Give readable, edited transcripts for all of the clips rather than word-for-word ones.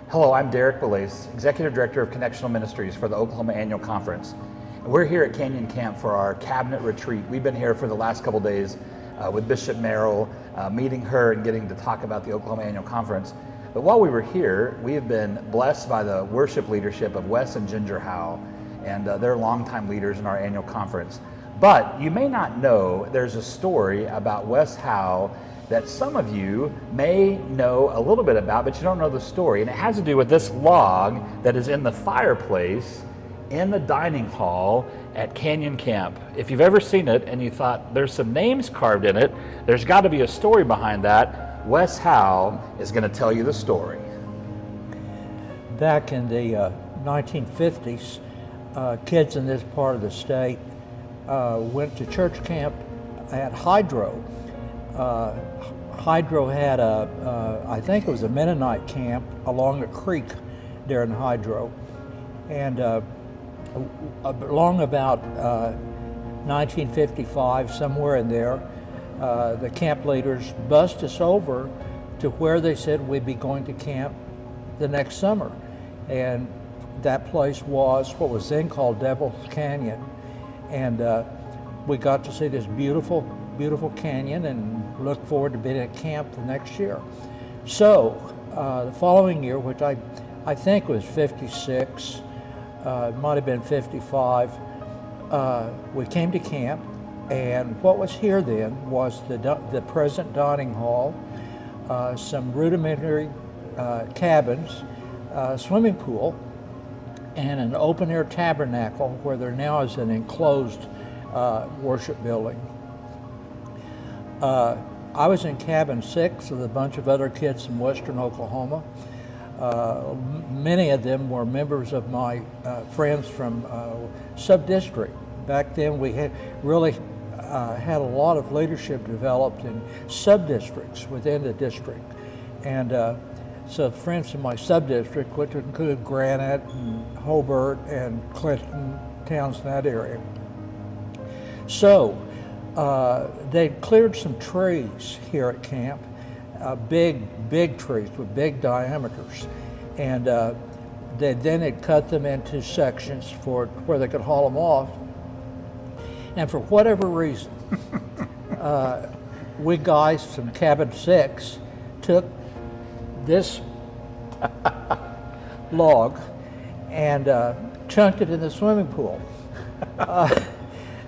Hello, I'm Derrek Belase, Executive Director of Connectional Ministries for the Oklahoma Annual Conference. And we're here at Canyon Camp for our cabinet retreat. We've been here for the last couple days with Bishop Merrill, meeting her and getting to talk about the Oklahoma Annual Conference. But while we were here, we have been blessed by the worship leadership of Wes and Ginger Howl, and they're longtime leaders in our annual conference. But you may not know there's a story about Wes Howl that some of you may know a little bit about, but you don't know the story. And it has to do with this log that is in the fireplace in the dining hall at Canyon Camp. If you've ever seen it and you thought there's some names carved in it, there's got to be a story behind that. Wes Howl is going to tell you the story. Back in the 1950s, kids in this part of the state went to church camp at Hydro. Hydro had I think it was a Mennonite camp along a creek there in Hydro. And along about 1955, somewhere in there, the camp leaders bussed us over to where they said we'd be going to camp the next summer. And that place was what was then called Devil's Canyon. And we got to see this beautiful canyon and look forward to being at camp the next year. So the following year, which I think was 56, might have been 55, we came to camp, and what was here then was the present dining hall, some rudimentary cabins, swimming pool, and an open-air tabernacle where there now is an enclosed worship building. I was in cabin 6 with a bunch of other kids from western Oklahoma. Many of them were members of my friends from sub-district. Back then we had really had a lot of leadership developed in sub-districts within the district. And so friends from my sub-district, which would include Granite and Hobart and Clinton, towns in that area. So they cleared some trees here at camp, big trees with big diameters, and they then had cut them into sections for where they could haul them off. And for whatever reason, we guys from cabin 6 took this log and chunked it in the swimming pool.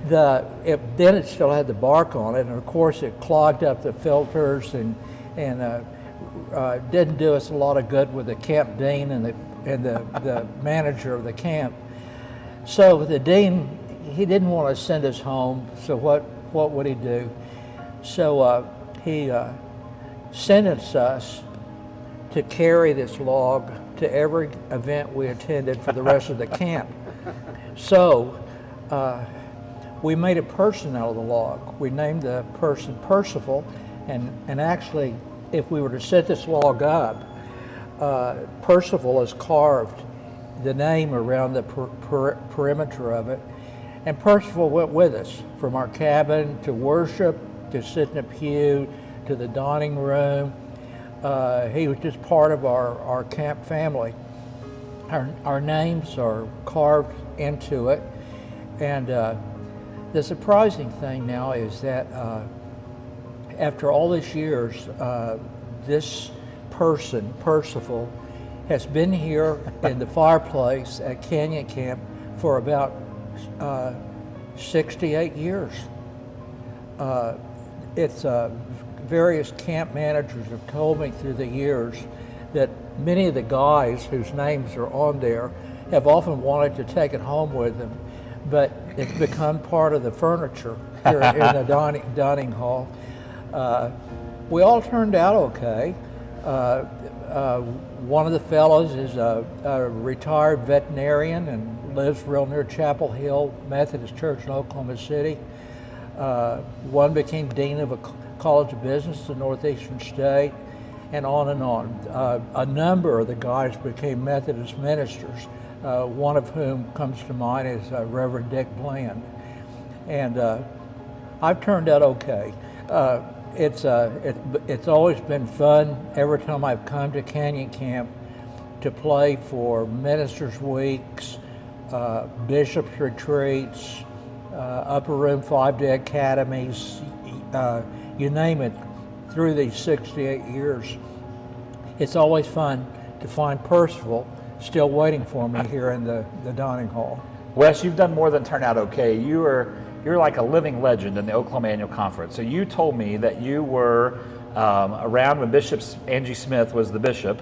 Then it still had the bark on it, and of course it clogged up the filters and didn't do us a lot of good with the camp dean and the manager of the camp. So the dean, he didn't want to send us home, so what would he do? So he sentenced us to carry this log to every event we attended for the rest of the camp. So we made a person out of the log. We named the person Percival, and actually, if we were to set this log up, Percival is carved the name around the perimeter of it, and Percival went with us from our cabin to worship, to sit in a pew, to the dining room. He was just part of our camp family. Our names are carved into it, and the surprising thing now is that after all these years, this person, Percival, has been here in the fireplace at Canyon Camp for about 68 years. It's various camp managers have told me through the years that many of the guys whose names are on there have often wanted to take it home with them, but it's become part of the furniture here in the dining hall. We all turned out okay. One of the fellows is a retired veterinarian and lives real near Chapel Hill Methodist Church in Oklahoma City. One became dean of a college of business in Northeastern State, and on and on. A number of the guys became Methodist ministers, one of whom comes to mind is Reverend Dick Bland. And I've turned out okay. It's always been fun every time I've come to Canyon Camp. to play for ministers' weeks, bishops' retreats, upper room 5-day academies, you name it, through these 68 years. It's always fun to find Percival still waiting for me here in the dining hall. Wes, you've done more than turn out okay. You're like a living legend in the Oklahoma Annual Conference. So you told me that you were around when Bishop Angie Smith was the bishop.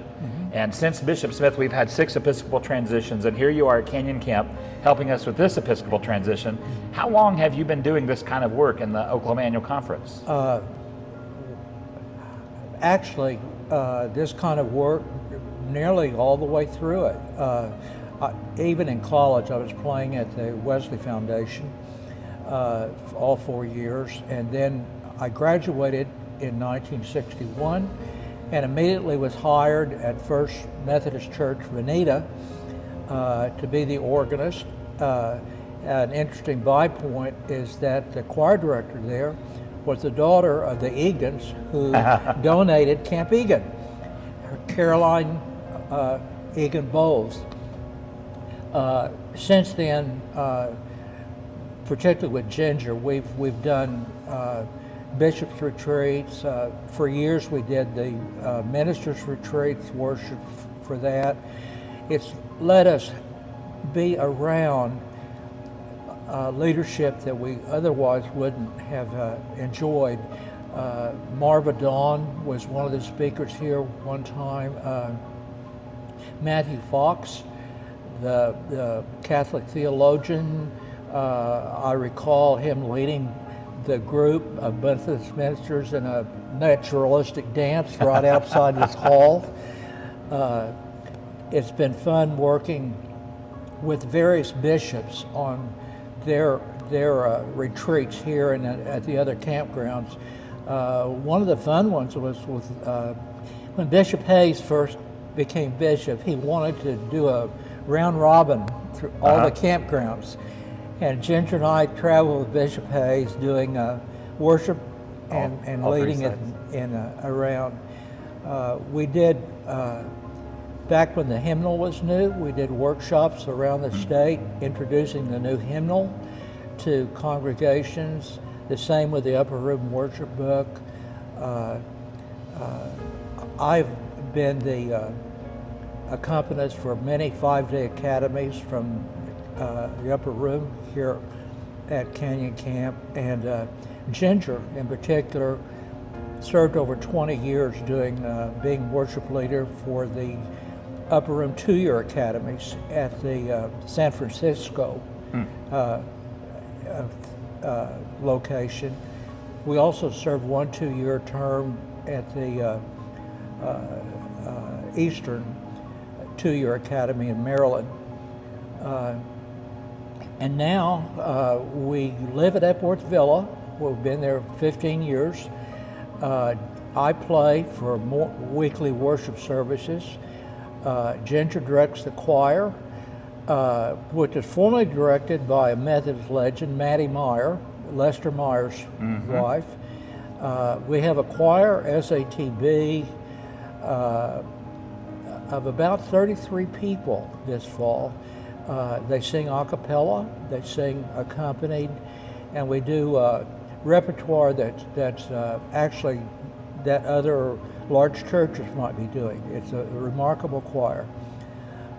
And since Bishop Smith, we've had 6 Episcopal transitions, and here you are at Canyon Camp helping us with this Episcopal transition. How long have you been doing this kind of work in the Oklahoma Annual Conference? Actually, this kind of work nearly all the way through it. Even in college, I was playing at the Wesley Foundation all 4 years, and then I graduated in 1961 and immediately was hired at First Methodist Church, Veneta, to be the organist. An interesting bypoint is that the choir director there was the daughter of the Egans who donated Camp Egan, Caroline Egan Bowles. Since then, particularly with Ginger, we've done bishops' retreats. For years we did the ministers' retreats, worship for that. It's let us be around leadership that we otherwise wouldn't have enjoyed. Marva Dawn was one of the speakers here one time. Matthew Fox, the Catholic theologian, I recall him leading the group of Methodist ministers in a naturalistic dance right outside this hall. It's been fun working with various bishops on their retreats here and at the other campgrounds. One of the fun ones was with when Bishop Hayes first became bishop. He wanted to do a round robin through all the campgrounds. And Ginger and I traveled with Bishop Hayes doing worship and leading it around. We did, back when the hymnal was new, we did workshops around the state introducing the new hymnal to congregations. The same with the Upper Room Worship Book. I've been the accompanist for many 5-day academies from the Upper Room here at Canyon Camp, and Ginger in particular served over 20 years doing being worship leader for the Upper Room 2-year academies at the San Francisco location. We also served 1 2-year term at the Eastern 2-year academy in Maryland. And now we live at Epworth Villa. We've been there 15 years. I play for weekly worship services. Ginger directs the choir, which is formerly directed by a Methodist legend, Mattie Meyer, Lester Meyer's wife. We have a choir, SATB, of about 33 people this fall. They sing a cappella, they sing accompanied, and we do repertoire that's actually that other large churches might be doing. It's a remarkable choir.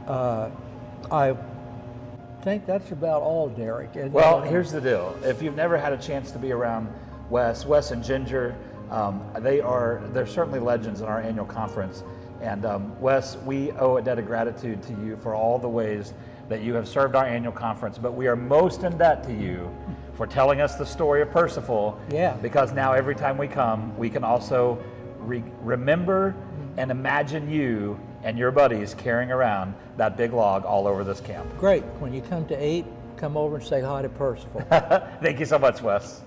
I think that's about all, Derek. Well, here's the deal. If you've never had a chance to be around Wes and Ginger, they're certainly legends in our annual conference. And Wes, we owe a debt of gratitude to you for all the ways that you have served our annual conference, but we are most in debt to you for telling us the story of Percival. Yeah. Because now every time we come, we can also remember and imagine you and your buddies carrying around that big log all over this camp. Great. When you come to eat, come over and say hi to Percival. Thank you so much, Wes.